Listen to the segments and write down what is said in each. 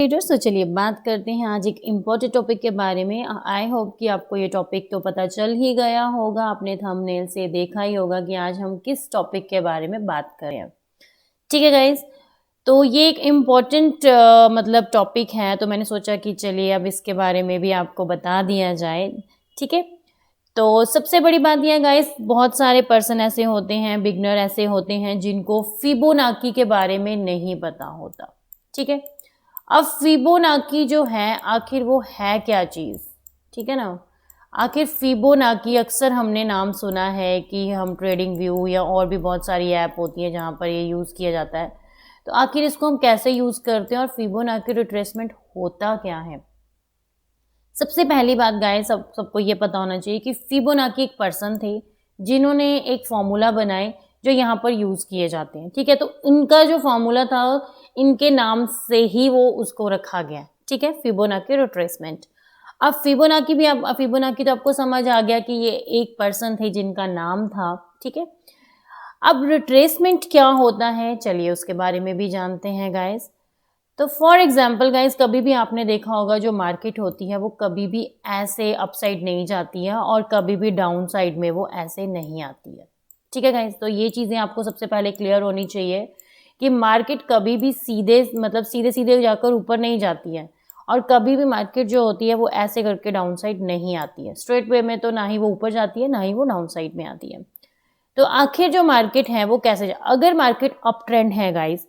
Readers तो चलिए बात करते हैं आज एक इम्पोर्टेंट टॉपिक के बारे में। आई होप कि आपको ये टॉपिक तो पता चल ही गया होगा, आपने थंबनेल से देखा ही होगा कि आज हम किस टॉपिक के बारे में बात करें। ठीक है गाइज, तो ये एक इम्पोर्टेंट मतलब टॉपिक है, तो मैंने सोचा कि चलिए अब इसके बारे में भी आपको बता दिया जाए। ठीक है, तो सबसे बड़ी बात यह गाइस, बहुत सारे पर्सन ऐसे होते हैं, बिगनर ऐसे होते हैं जिनको फिबोनाची के बारे में नहीं पता होता। ठीक है, अब फिबोनाची जो है आखिर वो है क्या चीज़, ठीक है ना। आखिर फिबोनाची अक्सर हमने नाम सुना है कि हम ट्रेडिंग व्यू या और भी बहुत सारी ऐप होती है जहाँ पर ये यूज़ किया जाता है। तो आखिर इसको हम कैसे यूज़ करते हैं और फिबोनाची रिट्रेसमेंट होता क्या है। सबसे पहली बात गाइस, सबको ये पता होना चाहिए कि फिबोनाची एक पर्सन थे जिन्होंने एक फॉर्मूला बनाए जो यहाँ पर यूज़ किए जाते हैं। ठीक है, तो इनका जो फॉर्मूला था इनके नाम से ही वो उसको रखा गया। ठीक है, फिबोनाची रिट्रेसमेंट। अब फिबोनाची तो आपको समझ आ गया कि ये एक पर्सन थे जिनका नाम था। ठीक है, अब रिट्रेसमेंट क्या होता है, चलिए उसके बारे में भी जानते हैं गाइस। तो फॉर एग्जाम्पल गाइज, कभी भी आपने देखा होगा जो मार्केट होती है वो कभी भी ऐसे अपसाइड नहीं जाती है और कभी भी डाउन साइड में वो ऐसे नहीं आती है। ठीक है गाइज, तो ये चीज़ें आपको सबसे पहले क्लियर होनी चाहिए कि मार्केट कभी भी सीधे सीधे जाकर ऊपर नहीं जाती है और कभी भी मार्केट जो होती है वो ऐसे करके डाउन साइड नहीं आती है। स्ट्रेट वे में तो ना ही वो ऊपर जाती है ना ही वो डाउन साइड में आती है। तो आखिर जो मार्केट है वो कैसे अगर मार्केट अप ट्रेंड है गाइज,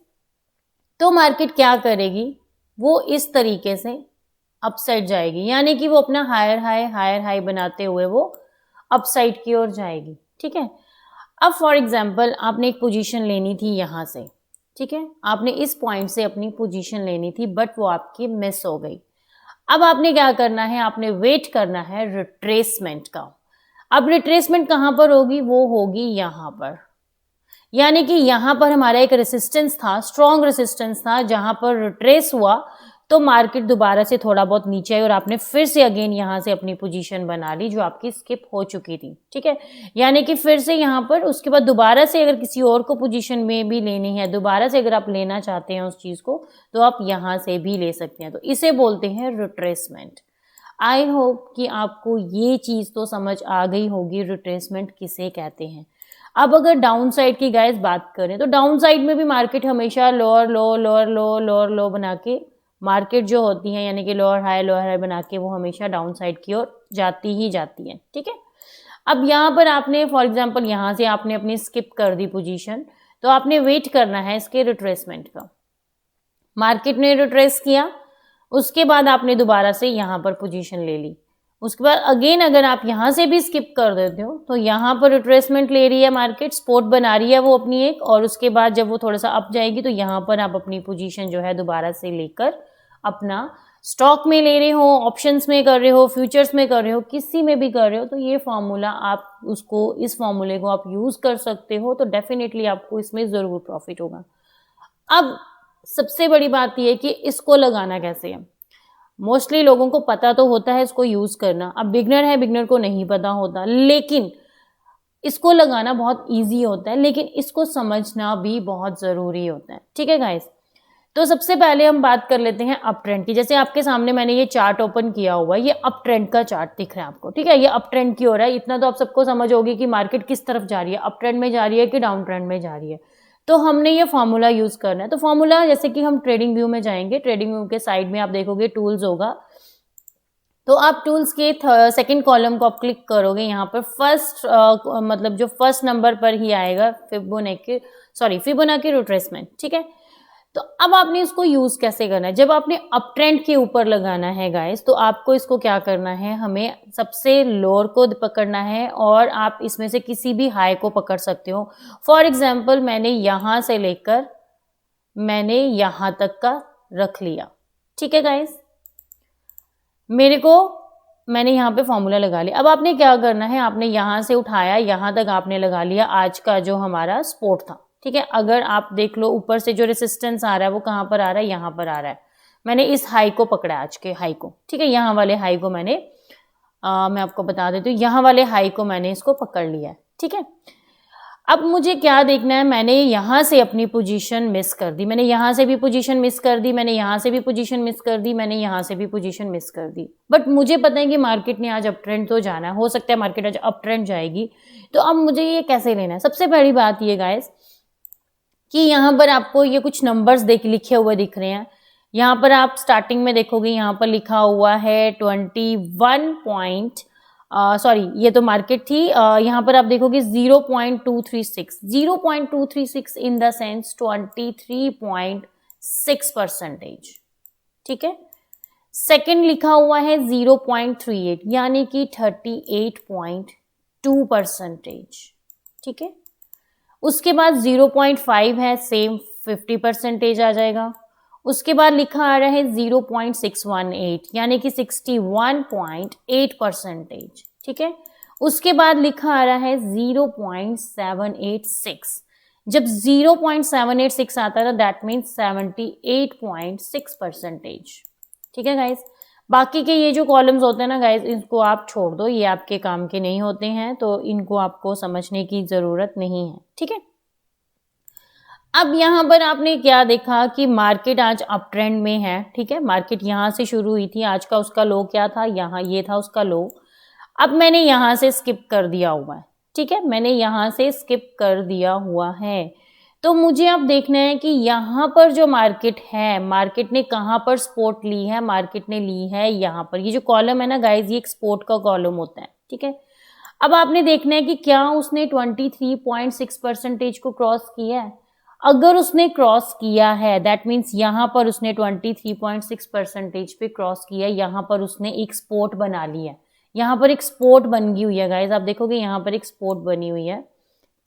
तो मार्केट क्या करेगी, वो इस तरीके से अपसाइड जाएगी, यानी कि वो अपना हायर हाई बनाते हुए वो अपसाइड की ओर जाएगी। ठीक है, अब फॉर एग्जांपल आपने एक पोजीशन लेनी थी यहाँ से। ठीक है, आपने इस पॉइंट से अपनी पोजीशन लेनी थी बट वो आपकी मिस हो गई। अब आपने क्या करना है, आपने वेट करना है रिट्रेसमेंट का। अब रिट्रेसमेंट कहाँ पर होगी, वो होगी यहाँ पर, यानी कि यहाँ पर हमारा एक रेसिस्टेंस था, स्ट्रॉन्ग रेसिस्टेंस था, जहां पर रिट्रेस हुआ तो मार्केट दोबारा से थोड़ा बहुत नीचे आई और आपने फिर से अगेन यहाँ से अपनी पोजीशन बना ली जो आपकी स्किप हो चुकी थी। ठीक है, यानी कि फिर से यहाँ पर उसके बाद दोबारा से अगर किसी और को पोजीशन में भी लेनी है, दोबारा से अगर आप लेना चाहते हैं उस चीज़ को, तो आप यहाँ से भी ले सकते हैं। तो इसे बोलते हैं रिट्रेसमेंट। आई होप कि आपको ये चीज़ तो समझ आ गई होगी रिट्रेसमेंट किसे कहते हैं। अब अगर डाउन साइड की गाइस बात करें तो डाउन साइड में भी मार्केट हमेशा लोअर लो बना के मार्केट जो होती है, यानी कि लोअर हाई बना के वो हमेशा डाउन साइड की ओर जाती ही जाती है। ठीक है, अब यहाँ पर आपने फॉर एग्जांपल यहाँ से आपने अपनी स्किप कर दी पोजीशन, तो आपने वेट करना है इसके रिट्रेसमेंट का। मार्केट ने रिट्रेस किया, उसके बाद आपने दोबारा से यहाँ पर पोजीशन ले ली, उसके बाद अगेन अगर आप यहाँ से भी स्किप कर देते हो तो यहाँ पर रिट्रेसमेंट ले रही है मार्केट, सपोर्ट बना रही है वो अपनी एक, और उसके बाद जब वो थोड़ा सा अप जाएगी तो यहाँ पर आप अपनी पोजीशन जो है दोबारा से लेकर अपना स्टॉक में ले रहे हो, ऑप्शंस में कर रहे हो, फ्यूचर्स में कर रहे हो, किसी में भी कर रहे हो, तो ये फॉर्मूला आप उसको, इस फॉर्मूले को आप यूज कर सकते हो, तो डेफिनेटली आपको इसमें जरूर प्रॉफिट होगा। अब सबसे बड़ी बात यह है कि इसको लगाना कैसे है। मोस्टली लोगों को पता तो होता है इसको यूज करना, अब बिगनर है, बिगनर को नहीं पता होता, लेकिन इसको लगाना बहुत इजी होता है, लेकिन इसको समझना भी बहुत जरूरी होता है। ठीक है गाइस, तो सबसे पहले हम बात कर लेते हैं अप ट्रेंड की। जैसे आपके सामने मैंने ये चार्ट ओपन किया हुआ है, ये अप ट्रेंड का चार्ट दिख रहा है आपको। ठीक है, ये अप ट्रेंड की हो रहा है, इतना तो आप सबको समझ होगी कि मार्केट किस तरफ जा रही है, अप ट्रेंड में जा रही है कि डाउन ट्रेंड में जा रही है। तो हमने ये फॉर्मूला यूज करना है। तो फॉर्मूला, जैसे कि हम ट्रेडिंग व्यू में जाएंगे, ट्रेडिंग व्यू के साइड में आप देखोगे टूल्स होगा, तो आप टूल्स के सेकंड कॉलम को आप क्लिक करोगे, यहाँ पर फर्स्ट मतलब जो फर्स्ट नंबर पर ही आएगा फिबोनाची रिट्रेसमेंट। ठीक है, तो अब आपने इसको यूज कैसे करना है। जब आपने अप ट्रेंड के ऊपर लगाना है गाइस, तो आपको इसको क्या करना है, हमें सबसे लोअर को पकड़ना है और आप इसमें से किसी भी हाई को पकड़ सकते हो। फॉर एग्जाम्पल मैंने यहां से लेकर मैंने यहां तक का रख लिया। ठीक है गाइस, मैंने यहाँ पे फॉर्मूला लगा लिया। अब आपने क्या करना है, आपने यहाँ से उठाया, यहाँ तक आपने लगा लिया आज का जो हमारा सपोर्ट था। ठीक है, अगर आप देख लो ऊपर से जो रेसिस्टेंस आ रहा है वो कहाँ पर आ रहा है, यहाँ पर आ रहा है। मैंने इस हाई को पकड़ा, आज के हाई को। ठीक है, यहाँ वाले हाई को मैंने मैं आपको बता देती हूँ, यहाँ वाले हाई को मैंने इसको पकड़ लिया है। ठीक है, अब मुझे क्या देखना है, मैंने यहाँ से अपनी पोजीशन मिस कर दी, मैंने यहाँ से भी पोजीशन मिस कर दी, मैंने यहाँ से भी पोजीशन मिस कर दी, मैंने यहाँ से भी पोजीशन मिस कर दी, बट मुझे पता है कि मार्केट ने आज अप ट्रेंड तो जाना है, हो सकता है मार्केट आज अप ट्रेंड जाएगी। तो अब मुझे ये कैसे लेना है? सबसे पहली बात ये गाइस कि यहाँ पर आपको ये कुछ नंबर्स लिखे हुए दिख रहे हैं। यहाँ पर आप स्टार्टिंग में देखोगे, यहाँ पर लिखा हुआ है 21 पॉइंट, सॉरी ये तो मार्केट थी, यहाँ पर आप देखोगे 0.236 इन द सेंस 23.6%, ठीक है। सेकंड लिखा हुआ है 0.38 यानी कि 38.2%, ठीक है। उसके बाद 0.5 है, सेम 50% आ जाएगा। उसके बाद लिखा आ रहा है 0.618 यानी कि 61.8%, ठीक है। उसके बाद लिखा आ रहा है 0.786, जब 0.786 आता था दैट मीन्स 78.6%, ठीक है गाइस। बाकी के ये जो कॉलम्स होते हैं ना गाइस, इनको आप छोड़ दो, ये आपके काम के नहीं होते हैं, तो इनको आपको समझने की जरूरत नहीं है, ठीक है। अब यहाँ पर आपने क्या देखा कि मार्केट आज अप ट्रेंड में है, ठीक है। मार्केट यहाँ से शुरू हुई थी, आज का उसका लो क्या था, यहाँ ये था उसका लो। अब मैंने यहाँ से स्किप कर दिया हुआ है, ठीक है, मैंने यहाँ से स्किप कर दिया हुआ है। तो मुझे अब देखना है कि यहाँ पर जो मार्केट है, मार्केट ने कहाँ पर सपोर्ट ली है, मार्केट ने ली है यहाँ पर। ये जो कॉलम है ना गाइज, ये एक सपोर्ट का कॉलम होता है, ठीक है। अब आपने देखना है कि क्या उसने 23.6% को क्रॉस किया है। अगर उसने क्रॉस किया है दैट मीन्स यहाँ पर उसने 23.6% पे क्रॉस किया है, यहाँ पर उसने एक सपोर्ट बना लिया है, यहाँ पर एक सपोर्ट बन गई हुई है गाइज, आप देखोगे यहाँ पर एक सपोर्ट बनी हुई है,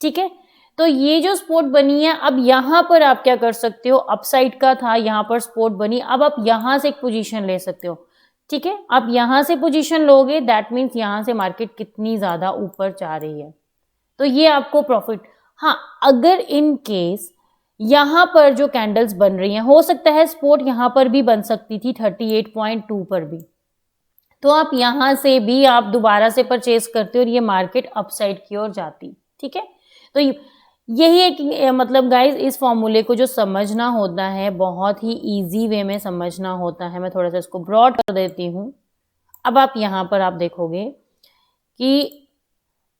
ठीक है। तो ये जो सपोर्ट बनी है, अब यहाँ पर आप क्या कर सकते हो, अपसाइड का था, यहाँ पर सपोर्ट बनी, अब आप यहाँ से एक पोजीशन ले सकते हो, ठीक है। आप यहाँ से पोजीशन लोगे दैट मीन्स यहाँ से मार्केट कितनी ज्यादा ऊपर जा रही है, तो ये आपको प्रॉफिट। हाँ, अगर इन केस यहाँ पर जो कैंडल्स बन रही हैं, हो सकता है सपोर्ट यहाँ पर भी बन सकती थी 38.2 पर भी, तो आप यहाँ से भी आप दोबारा से परचेज करते और ये मार्केट अपसाइड की ओर जाती, ठीक है। तो यही एक मतलब गाइज, इस फॉर्मूले को जो समझना होता है बहुत ही इजी वे में समझना होता है। मैं थोड़ा सा इसको ब्रॉड कर देती हूँ। अब आप यहाँ पर आप देखोगे कि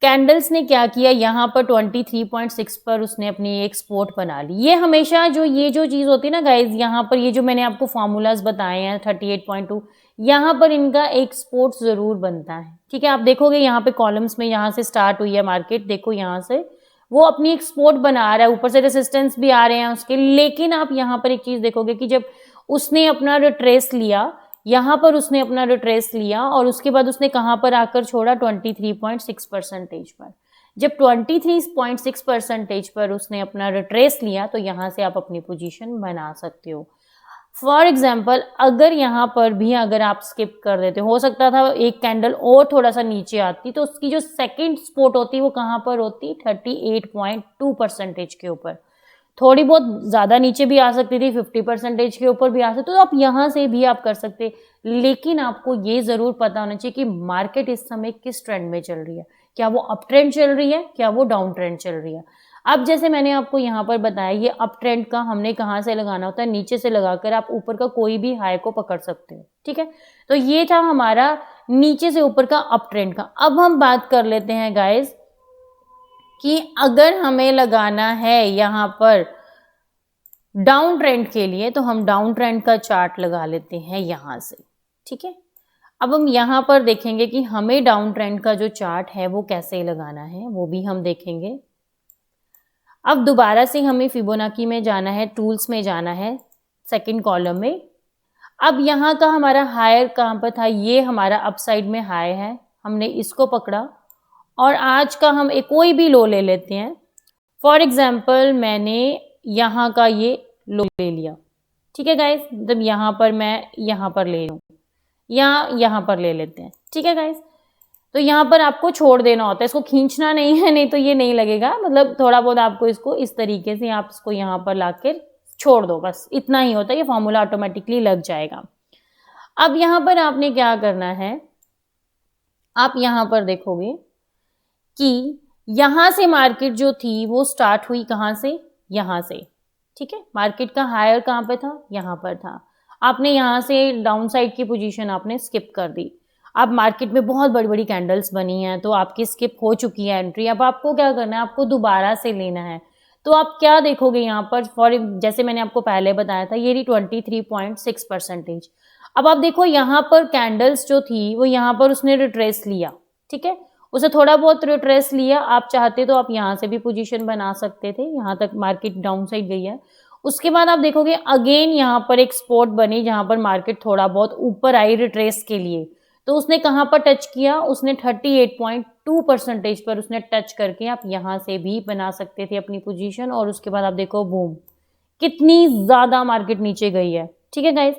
कैंडल्स ने क्या किया, यहाँ पर 23.6 पर उसने अपनी एक सपोर्ट बना ली। ये हमेशा जो ये जो चीज होती है ना गाइज, यहाँ पर ये जो मैंने आपको फॉर्मूलाज बताए हैं 38.2, यहाँ पर इनका एक सपोर्ट जरूर बनता है, ठीक है। आप देखोगे यहाँ पे कॉलम्स में, यहाँ से स्टार्ट हुई है मार्केट, देखो यहाँ से वो अपनी एक सपोर्ट बना रहा है, ऊपर से रेसिस्टेंस भी आ रहे हैं उसके, लेकिन आप यहाँ पर एक चीज देखोगे कि जब उसने अपना रिट्रेस लिया, यहाँ पर उसने अपना रिट्रेस लिया और उसके बाद उसने कहाँ पर आकर छोड़ा, 23.6% पर। जब 23.6% पर उसने अपना रिट्रेस लिया तो यहाँ से आप अपनी पोजीशन बना सकते हो। फॉर एग्जाम्पल, अगर यहाँ पर भी अगर आप स्किप कर देते हो सकता था एक कैंडल और थोड़ा सा नीचे आती, तो उसकी जो सेकंड सपोर्ट होती वो कहाँ पर होती, 38.2% के ऊपर। थोड़ी बहुत ज्यादा नीचे भी आ सकती थी, 50% के ऊपर भी आ सकती, तो आप यहाँ से भी आप कर सकते, लेकिन आपको ये जरूर पता होना चाहिए कि मार्केट इस समय किस ट्रेंड में चल रही है, क्या वो अप ट्रेंड चल रही है, क्या वो डाउन ट्रेंड चल रही है। अब जैसे मैंने आपको यहाँ पर बताया, ये अप ट्रेंड का हमने कहाँ से लगाना होता है, नीचे से लगाकर आप ऊपर का कोई भी हाई को पकड़ सकते हो, ठीक है। तो ये था हमारा नीचे से ऊपर का अप ट्रेंड का। अब हम बात कर लेते हैं गाइज कि अगर हमें लगाना है यहाँ पर डाउन ट्रेंड के लिए, तो हम डाउन ट्रेंड का चार्ट लगा लेते हैं यहाँ से, ठीक है। अब हम यहाँ पर देखेंगे कि हमें डाउन ट्रेंड का जो चार्ट है वो कैसे लगाना है, वो भी हम देखेंगे। अब दोबारा से हमें फिबोनाची में जाना है, टूल्स में जाना है, सेकंड कॉलम में। अब यहाँ का हमारा हायर कहाँ पर था, ये हमारा अपसाइड में हाई है, हमने इसको पकड़ा और आज का हम एक कोई भी लो ले लेते हैं। फॉर एग्जाम्पल मैंने यहाँ का ये लो ले लिया, ठीक है गाइस, जब यहाँ पर मैं यहाँ पर ले लूँ या यहाँ पर ले लेते हैं, ठीक है गाइस। तो यहाँ पर आपको छोड़ देना होता है, इसको खींचना नहीं है, नहीं तो ये नहीं लगेगा, मतलब थोड़ा बहुत आपको इसको इस तरीके से आप इसको यहाँ पर लाकर छोड़ दो, बस इतना ही होता है, ये फॉर्मूला ऑटोमेटिकली लग जाएगा। अब यहाँ पर आपने क्या करना है, आप यहाँ पर देखोगे कि यहाँ से मार्केट जो थी वो स्टार्ट हुई कहाँ से, यहाँ से, ठीक है। मार्केट का हायर कहाँ पे था, यहाँ पर था। आपने यहाँ से डाउन साइड की पोजीशन आपने स्किप कर दी। अब मार्केट में बहुत बड़ी बड़ी कैंडल्स बनी हैं तो आपकी स्किप हो चुकी है एंट्री। अब आपको क्या करना है, आपको दोबारा से लेना है। तो आप क्या देखोगे यहाँ पर, जैसे मैंने आपको पहले बताया था, ये रही 23.6%। अब आप देखो यहाँ पर कैंडल्स जो थी वो यहाँ पर उसने रिट्रेस लिया, ठीक है, उसे थोड़ा बहुत रिट्रेस लिया। आप चाहते तो आप यहाँ से भी पोजीशन बना सकते थे, यहाँ तक मार्केट डाउन साइड गई है। उसके बाद आप देखोगे अगेन यहाँ पर एक स्पॉट बनी जहाँ पर मार्केट थोड़ा बहुत ऊपर आई रिट्रेस के लिए। तो उसने कहाँ पर टच किया, उसने 38.2% पर उसने टच करके आप यहाँ से भी बना सकते थे अपनी पोजीशन। और उसके बाद आप देखो बूम, कितनी ज्यादा मार्केट नीचे गई है, ठीक है गाइस।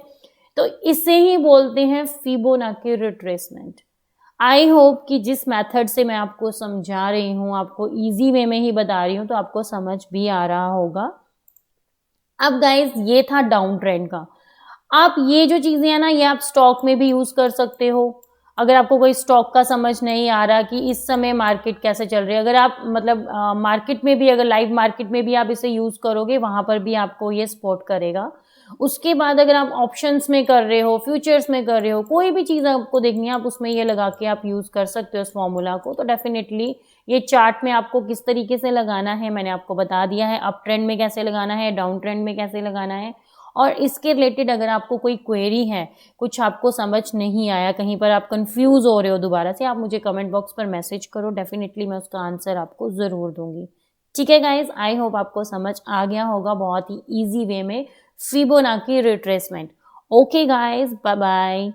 तो इसे ही बोलते हैं फिबोनाची रिट्रेसमेंट। आई होप कि जिस मेथड से मैं आपको समझा रही हूँ, आपको इजी वे में ही बता रही हूँ, तो आपको समझ भी आ रहा होगा। अब गाइस ये था डाउन ट्रेंड का। आप ये जो चीजें हैं ना, ये आप स्टॉक में भी यूज कर सकते हो। अगर आपको कोई स्टॉक का समझ नहीं आ रहा कि इस समय मार्केट कैसे चल रही है, अगर आप मतलब मार्केट में भी, अगर लाइव मार्केट में भी आप इसे यूज करोगे, वहां पर भी आपको ये सपोर्ट करेगा। उसके बाद अगर आप ऑप्शंस में कर रहे हो, फ्यूचर्स में कर रहे हो, कोई भी चीज आपको देखनी है, आप उसमें ये लगा के आप यूज कर सकते हो इस फॉर्मूला को। तो डेफिनेटली ये चार्ट में आपको किस तरीके से लगाना है मैंने आपको बता दिया है। अप ट्रेंड में कैसे लगाना है, डाउन ट्रेंड में कैसे लगाना है। और इसके रिलेटेड अगर आपको कोई क्वेरी है, कुछ आपको समझ नहीं आया, कहीं पर आप कंफ्यूज हो रहे हो, दोबारा से आप मुझे कमेंट बॉक्स पर मैसेज करो, डेफिनेटली मैं उसका आंसर आपको ज़रूर दूंगी। ठीक है गाइज, आई होप आपको समझ आ गया होगा बहुत ही ईजी वे में Fibonacci retracement. Okay guys, bye bye.